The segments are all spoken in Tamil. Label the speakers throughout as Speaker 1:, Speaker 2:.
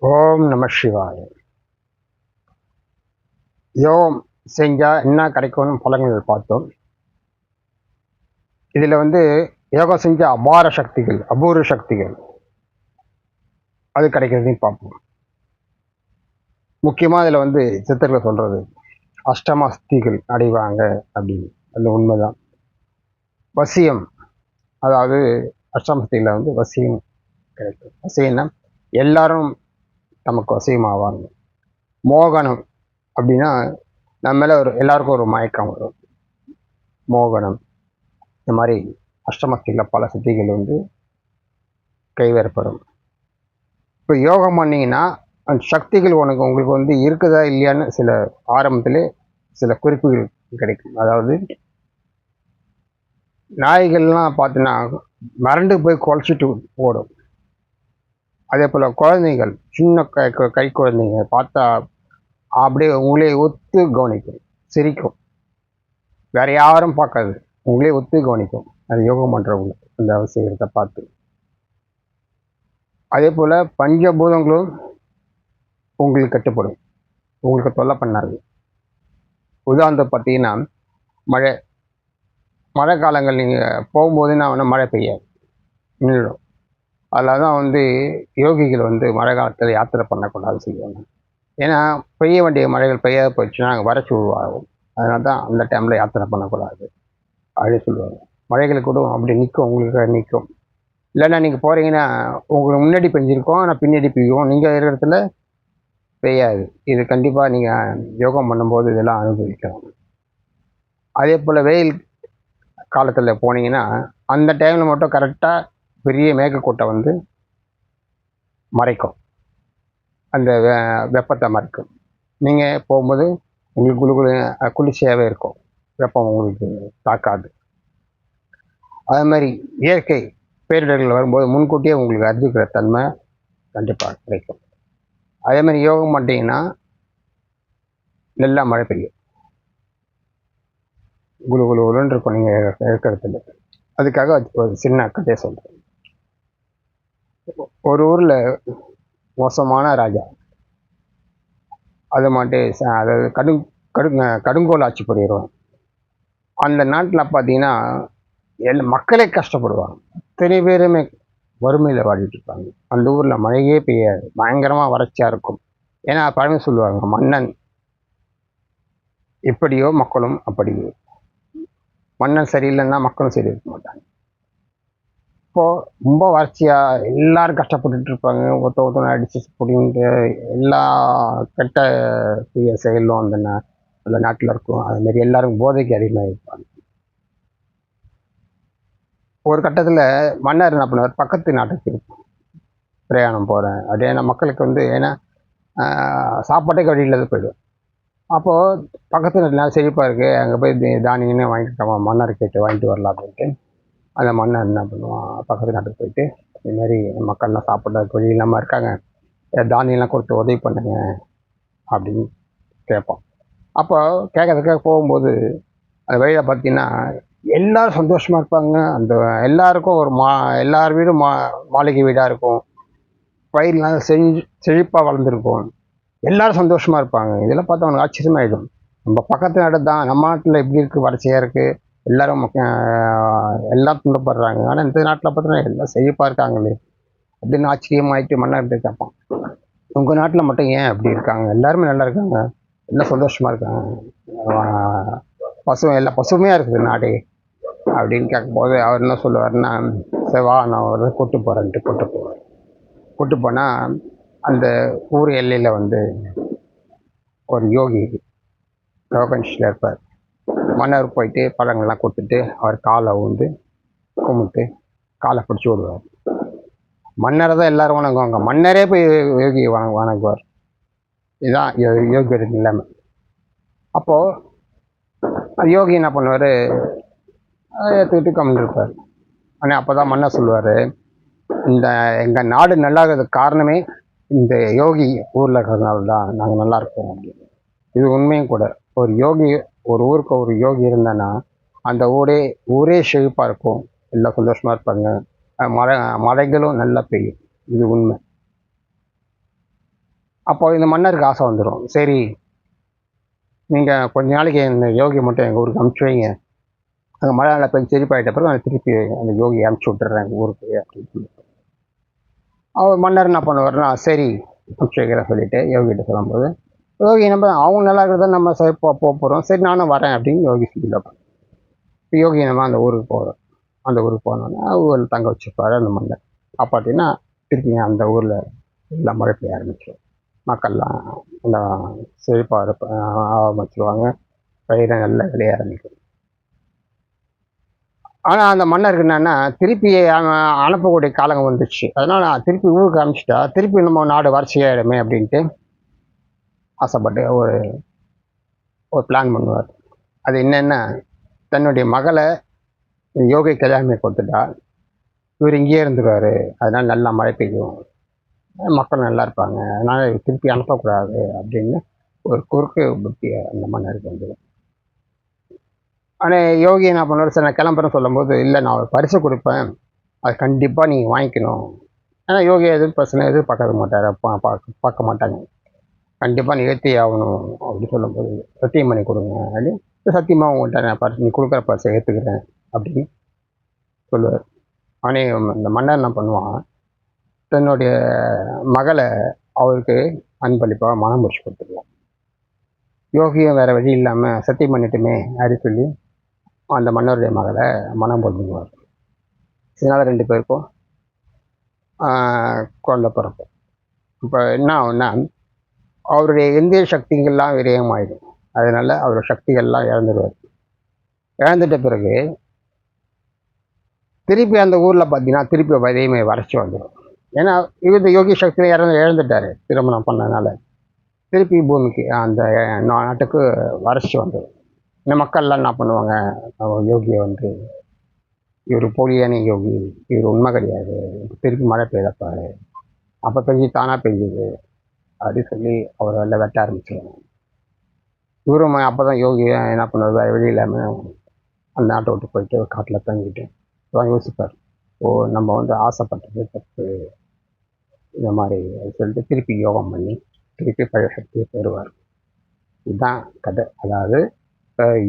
Speaker 1: ஓம் நம சிவாய. யோகம் செஞ்சா என்ன கிடைக்கும்னு பலன்கள் பார்த்தோம். இதுல யோகம் செஞ்ச அபார சக்திகள், அபூர்வ சக்திகள் அது கிடைக்கிறதையும் பார்ப்போம். முக்கியமா இதுல சித்தர்கள் சொல்றது அஷ்டமஸ்திகள் அடைவாங்க அப்படின்னு. அது உண்மைதான். வசியம், அதாவது அஷ்டமஸ்தியில வசியம் கிடைக்கும். வசியம்னா எல்லாரும் நமக்கு வசியம் ஆவாங்க. மோகனம் அப்படின்னா நம்ம மேல எல்லாருக்கும் ஒரு மயக்கம் வரும். மோகனம், இந்த மாதிரி அஷ்டமஸ்தியில் பல சித்திகள் கைவரப்படும். இப்போ யோகம் பண்ணிங்கன்னா அந்த சக்திகள் உங்களுக்கு இருக்குதா இல்லையான்னு சில ஆரம்பத்திலே சில குறிப்புகள் கிடைக்கும். அதாவது நாய்கள்லாம் பார்த்தீங்கன்னா மறண்டு போய் குலைச்சிட்டு ஓடும். அதே போல் குழந்தைகள், சின்ன கை குழந்தைங்க பார்த்தா அப்படியே உங்களே ஒத்து கவனிக்கும், சிரிக்கும். வேற யாரும் பார்க்காது, உங்களே ஒத்து கவனிக்கும். அது யோகம் பண்ணுறவங்க அந்த அவசியத்தை பார்த்து. அதே போல் பஞ்சபூதங்களும் உங்களுக்கு கட்டுப்படும், உங்களுக்கு தொல்லை பண்ணாது. உதாரணத்தை பார்த்தீங்கன்னா மழை மழை காலங்கள் நீங்கள் போகும்போது நான் மழை பெய்யாது, நின்றுடும். அதில் தான் யோகிகள் மழை காலத்தில் யாத்திரை பண்ணக்கூடாது சொல்லுவாங்க. ஏன்னா பெய்ய வேண்டிய மழைகள் பெய்யாத போயிடுச்சுன்னா அங்கே வறட்சி உருவாகும். அதனால தான் அந்த டைமில் யாத்திரை பண்ணக்கூடாது அப்படின்னு சொல்லுவாங்க. மழைகள் கூட அப்படி நிற்கும், உங்களுக்கு நிற்கும். இல்லைன்னா நீங்கள் போகிறீங்கன்னா உங்களுக்கு முன்னாடி பெஞ்சிருக்கோம், ஆனால் பின்னாடி பெய்யும், நீங்கள் இருக்கிற இடத்துல பெய்யாது. இது கண்டிப்பாக நீங்கள் யோகம் பண்ணும்போது இதெல்லாம் அனுபவிக்கலாம். அதே போல் வெயில் காலத்தில் போனீங்கன்னா அந்த டைமில் மட்டும் கரெக்டாக பெரிய மேகக்கூட்டம் மறைக்கும், அந்த வெப்பத்தை மறைக்கும். நீங்கள் போகும்போது உங்களுக்கு குளிர்ச்சியாகவே இருக்கும், வெப்பம் உங்களுக்கு தாக்காது. அதே மாதிரி இயற்கை பேரிடர்கள் வரும்போது முன்கூட்டியே உங்களுக்கு அறிஞ்சிக்கிற தன்மை கண்டிப்பாக கிடைக்கும். அதே மாதிரி யோகம் பண்ணிட்டீங்கன்னா நல்லா மழை பெய்யும், குழுன்னு இருக்கும் நீங்கள் இருக்கிறதுல. அதுக்காக ஒரு சின்ன கதையை சொல்கிறேன். ஒரு ஊரில் மோசமான ராஜா, அது மட்டும் அதாவது கடுங்கோல் ஆட்சி பண்ணிடுவான். அந்த நாட்டில் பார்த்தீங்கன்னா மக்களே கஷ்டப்படுவாங்க. அத்தனை பேருமே வறுமையில் வாடிட்டு இருப்பாங்க. அந்த ஊரில் மழையே பெய்யாது, பயங்கரமாக வறட்சியாக இருக்கும். ஏன்னா பழமை சொல்லுவாங்க, மன்னன் எப்படியோ மக்களும் அப்படியோ. மன்னன் சரியில்லைன்னா மக்களும் சரி இருக்க மாட்டாங்க. இப்போது ரொம்ப வறட்சியாக எல்லாரும் கஷ்டப்பட்டுட்டு இருப்பாங்க. ஒருத்தனை அடித்து பிடிங்கிட்டு எல்லா கெட்ட செயலும் அந்த நாட்டில் இருக்கும். அதுமாரி எல்லாரும் போதைக்கு அதிகமாக இருப்பாங்க. ஒரு கட்டத்தில் மன்னர் என்ன பண்ணுவார், பக்கத்து நாட்டுக்கு பிரயாணம் போகிறேன் அப்படியே. ஏன்னா மக்களுக்கு ஏன்னா சாப்பாட்டே வழியில் போயிடும். அப்போது பக்கத்து நாட்டில் செழிப்பாக இருக்குது, அங்கே போய் தானியமே வாங்கிட்டு மன்னர் கேட்டு வாங்கிட்டு வரலாம் அப்படின்ட்டு அந்த மன்னர் என்ன பண்ணுவான், பக்கத்து நாட்டுக்கு போயிட்டு இதுமாரி மக்கள்லாம் சாப்பிட்ற வழி இல்லாமல் இருக்காங்க, தானியெல்லாம் கொடுத்து உதவி பண்ணுங்க அப்படின்னு கேட்பான். அப்போ கேட்கறதுக்காக போகும்போது அந்த வழியில் பார்த்தீங்கன்னா எல்லாரும் சந்தோஷமாக இருப்பாங்க. அந்த எல்லாருக்கும் எல்லார் வீடும் மாளிகை வீடாக இருக்கும், பயிரெலாம் செழிப்பாக வளர்ந்துருக்கும், எல்லாரும் சந்தோஷமாக இருப்பாங்க. இதெல்லாம் பார்த்தா அவனுக்கு ஆச்சரியமாயிடும். நம்ம பக்கத்து நாடு தான், நம்ம நாட்டில் எப்படி இருக்குது, வறட்சியாக இருக்குது, எல்லாரும் எல்லாம் துன்பப்படுறாங்க, ஆனால் இந்த நாட்டில் பார்த்தீங்கன்னா எல்லாம் செழிப்பாக இருக்காங்களே அப்படின்னு ஆச்சரியமாயிட்டு மன்னர் கேட்பான், உங்கள் நாட்டில் மட்டும் ஏன் அப்படி இருக்காங்க, எல்லாருமே நல்லா இருக்காங்க, எல்லாம் சந்தோஷமாக இருக்காங்க, எல்லாம் பசுமையாக இருக்குது நாடே அப்படின்னு கேட்கும்போது அவர் என்ன சொல்லுவார்னா, சரி வா நான் ஒரு கூட்டு போகிறேன்ட்டு கூட்டு போனால் அந்த ஊர் எல்லையில் ஒரு யோகி யோகனிஷ்டில் இருப்பார். மன்னர் போயிட்டு பழங்கள்லாம் கொடுத்துட்டு அவர் காலை கும்பிட்டு காலை பிடிச்சி விடுவார். மன்னரை தான் எல்லாரும் வணங்குவாங்க, மன்னரே போய் யோகி வணங்குவார். இதுதான் யோகியோட நிலைமை. அப்போது யோகி என்ன பண்ணுவார், ஏற்றுக்கிட்டு கம்மிட்டு இருப்பார். ஆனால் அப்போ தான் மன்னர் சொல்லுவார், எங்கள் நாடு நல்லா இருக்கிறதுக்கு காரணமே இந்த யோகி ஊரில் இருக்கிறதுனால தான் நாங்கள் நல்லா இருக்கோம் அப்படின்னு. இது உண்மையும் கூட. ஒரு ஊருக்கு ஒரு யோகி இருந்தேன்னா அந்த ஊரே செழிப்பாக இருக்கும், எல்லாம் சந்தோஷமாக இருப்பாங்க, மழைகளும் நல்லா பெய்யும். இது உண்மை. அப்போ இந்த மன்னருக்கு ஆசை வந்துடும், சரி நீங்கள் கொஞ்ச நாளைக்கு இந்த யோகி மட்டும் எங்கள் ஊருக்கு அனுப்பிச்சி வைங்க, அங்கே மழை நல்லா பெஞ்சு செழிப்பாயிட்ட பிறகு நான் திருப்பி அந்த யோகி அனுப்பிச்சி விட்டுறேன் எங்கள் ஊருக்கு அப்படின்னு சொல்லி. அவர் மன்னர் என்ன பண்ணுவார்னா, சரி அனுப்பிச்சி வைக்கிறேன் சொல்லிட்டு யோகிகிட்ட சொல்லும்போது, யோகி நம்ம அவங்க நல்லா இருக்கிறத நம்ம போக போகிறோம், சரி நானும் வரேன் அப்படின்னு யோகி சொல்லிடுவார். யோகி நம்ம அந்த ஊருக்கு போகிறோம். அந்த ஊருக்கு போனோன்னா ஊரில் தங்க வச்சுருப்பாரு அந்த மன்னர். பார்த்தீங்கன்னா திருப்பி அந்த ஊரில் எல்லாம் மழை பெய்ய ஆரம்பிச்சிடும். மக்கள்லாம் நல்லா செழிப்பாக ஆரம்பிச்சிருவாங்க. பயிரை நல்லா விளைய ஆரம்பிக்கும். ஆனால் அந்த மன்னருக்கு என்னன்னா திருப்பி அனுப்பக்கூடிய காலம் வந்துச்சு. அதனால் திருப்பி ஊருக்கு அனுப்பிச்சிட்டா திருப்பி நம்ம நாடு வறட்சியாயிடுமே அப்படின்ட்டு ஆசைப்பட்டு ஒரு ஒரு பிளான் பண்ணுவார். அது என்னென்னா, தன்னுடைய மகளை யோகி கல்யாணம் பண்ணி கொடுத்துட்டா இவர் இங்கேயே இருந்துருவார், அதனால் நல்லா மழை பெய்யும், மக்கள் நல்லா இருப்பாங்க, அதனால் திருப்பி அனுப்பக்கூடாது அப்படின்னு ஒரு குறுக்கு புத்தி அந்த மன்னருக்கு வந்து. ஆனால் யோகி என்ன பண்ணுவார், சரி நான் கிளம்புறேன்னு சொல்லும்போது, இல்லை நான் ஒரு பரிசு கொடுப்பேன், அது கண்டிப்பாக நீங்கள் வாங்கிக்கணும். ஆனால் யோகி எதிர்பார்க்க மாட்டார், பார்க்க மாட்டாங்க. கண்டிப்பாக நிகழ்த்தி ஆகணும் அப்படின்னு சொல்லும்போது, சத்தியம் பண்ணி கொடுங்க அப்படின்னு, சத்தியமாக உங்கள்கிட்ட நான் பரிசு நீ கொடுக்குற பரிசை ஏற்றுக்கிறேன் அப்படின்னு சொல்லுவார். ஆனால் இந்த மன்னர் என்ன பண்ணுவான், தன்னுடைய மகளை அவருக்கு அன்பளிப்பாக மனம் முடிச்சு கொடுத்துருவான். யோகியும் வேறு வழி இல்லாமல் சத்தியம் பண்ணிட்டுமே அப்படின்னு சொல்லி அந்த மன்னருடைய மகளை மனம் பொருந்துவார். இதனால் 2 பேருக்கும் குழந்தை பிறக்கும். இப்போ என்ன ஆகுன்னா, அவருடைய இந்திய சக்திகள்லாம் விரயமாயிடும். அதனால் அவரோட சக்திகள்லாம் இழந்துடுவார். இழந்துட்ட பிறகு திருப்பி அந்த ஊரில் பார்த்தீங்கன்னா திருப்பி அதேமாதிரி வறட்சி வந்துடும். ஏன்னா இந்த யோகி சக்தியை இழந்துட்டார் திருமணம் பண்ணதுனால. திருப்பி பூமிக்கு அந்த நாட்டுக்கு வறட்சி வந்துடும். இந்த மக்கள்லாம் என்ன பண்ணுவாங்க, யோகியை வந்து இவர் போலியான யோகி, இவர் உண்மை கிடையாது, திருப்பி மழை பெய்யப்பாரு, அப்போ பெஞ்சு தானாக பெஞ்சுது அப்படின்னு சொல்லி அவரை எல்லாம் வெட்ட ஆரம்பிச்சிடுவாங்க. இவரும் அப்போ தான் யோகி என்ன பண்ணுவார், வேறு வழி இல்லாமல் அந்த நாட்டை விட்டு போயிட்டு காட்டில் தங்கிட்டு யோசிப்பார், ஓ நம்ம வந்து ஆசைப்பட்டது தப்பு, இந்த மாதிரி சொல்லிட்டு திருப்பி யோகம் பண்ணி திருப்பி பழைய சக்தியை பெறுவார். இதுதான் கதை. அதாவது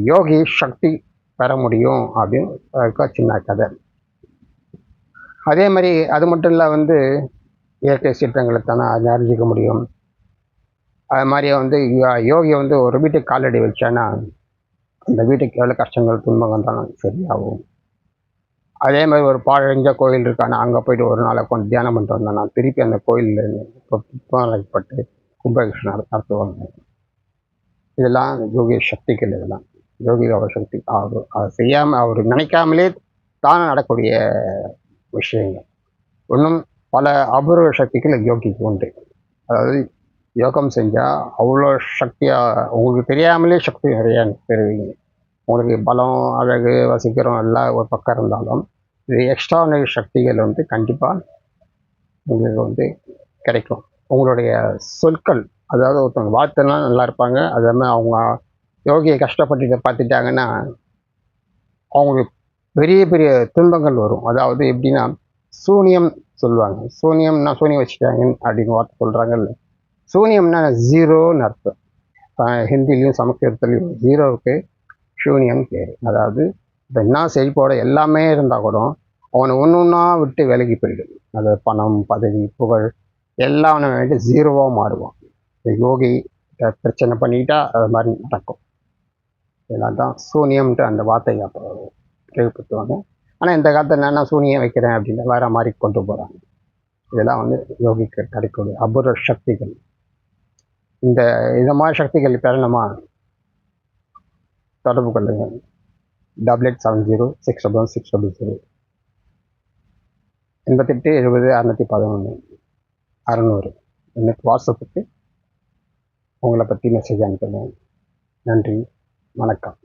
Speaker 1: யோகி சக்தி பெற முடியும் அப்படின்னு சின்ன கதை. அதே மாதிரி அது மட்டும் இல்லை, வந்து இயற்கை சீற்றங்களை தானே அறிஞ்சிக்க முடியும். அது மாதிரியே வந்து யோகி வந்து ஒரு வீட்டுக்கு காலடி வச்சான்னா அந்த வீட்டுக்கு எவ்வளோ கஷ்டங்கள் துன்பங்கள் தானே சரியாகும். அதே மாதிரி ஒரு பாழடைஞ்ச கோயில் இருக்கானா அங்கே போயிட்டு ஒரு நாளை கொஞ்சம் தியானம் பண்ணிட்டு வந்தோன்னா திருப்பி அந்த கோயிலில் புனரமைப்பட்டு கும்பாபிஷேகம் நடத்துவாங்க. இதெல்லாம் யோகி சக்திகள். இதெல்லாம் யோகியோட சக்தி. அவர் அதை செய்யாமல் அவர் நினைக்காமலே தானே நடக்கூடிய விஷயங்கள். இன்னும் பல அபூர்வ சக்திகள் யோகிக்கு உண்டு. அதாவது யோகம் செஞ்சால் அவ்வளோ சக்தியாக உங்களுக்கு தெரியாமலே சக்தி நிறையா பெறுவீங்க. உங்களுக்கு பலம், அழகு, வசீகரம் எல்லாம் ஒரு பக்கம் இருந்தாலும் இது எக்ஸ்ட்ரானரி சக்திகள் வந்து கண்டிப்பாக உங்களுக்கு வந்து கிடைக்கும். உங்களுடைய சொற்கள், அதாவது ஒருத்தவங்க வாழ்த்துனா நல்லா இருப்பாங்க. அதே மாதிரி அவங்க யோகியை கஷ்டப்பட்டு பார்த்துட்டாங்கன்னா அவங்களுக்கு பெரிய பெரிய துன்பங்கள் வரும். அதாவது எப்படின்னா சூனியம் சொல்லுவாங்க. சூனியம்னா சூனியம் வச்சுட்டாங்க அப்படின்னு வார்த்தை சொல்கிறாங்கல்ல. சூனியம்னா ஜீரோன்னு அர்த்தம். ஹிந்திலையும் சமஸ்கிருதத்துலையும் ஜீரோவுக்கு சூனியம் பேர். அதாவது இப்போ என்ன செழிப்போட எல்லாமே இருந்தால் கூட அவனை ஒன்று ஒன்றா விட்டு விலகி போயிடும். அது பணம், பதவி, புகழ் எல்லாம் அவனை வேண்டி ஜீரோவாக மாறுவான். யோகி பிரச்சனை பண்ணிக்கிட்டா அது மாதிரி நடக்கும். இதெல்லாம் தான் சூனியம்ன்ட்டு அந்த வார்த்தையை அப்போ கேள்விப்படுத்துவாங்க. ஆனால் இந்த காலத்தில் என்னென்ன சூனியம் வைக்கிறேன் அப்படின்னு வேறு மாதிரி கொண்டு போகிறாங்க. இதெல்லாம் வந்து யோகிக்கு கிடைக்கக்கூடிய அபூர்வ சக்திகள். இந்த மாதிரி சக்திகள் பெறணுமா, தொடர்பு கொள்ளுங்க. 8870 600 88 70 611 600 எனக்கு வாட்ஸ்அப்புக்கு உங்களை பற்றி மெசேஜ் அனுப்புங்க. நன்றி, வணக்கம்.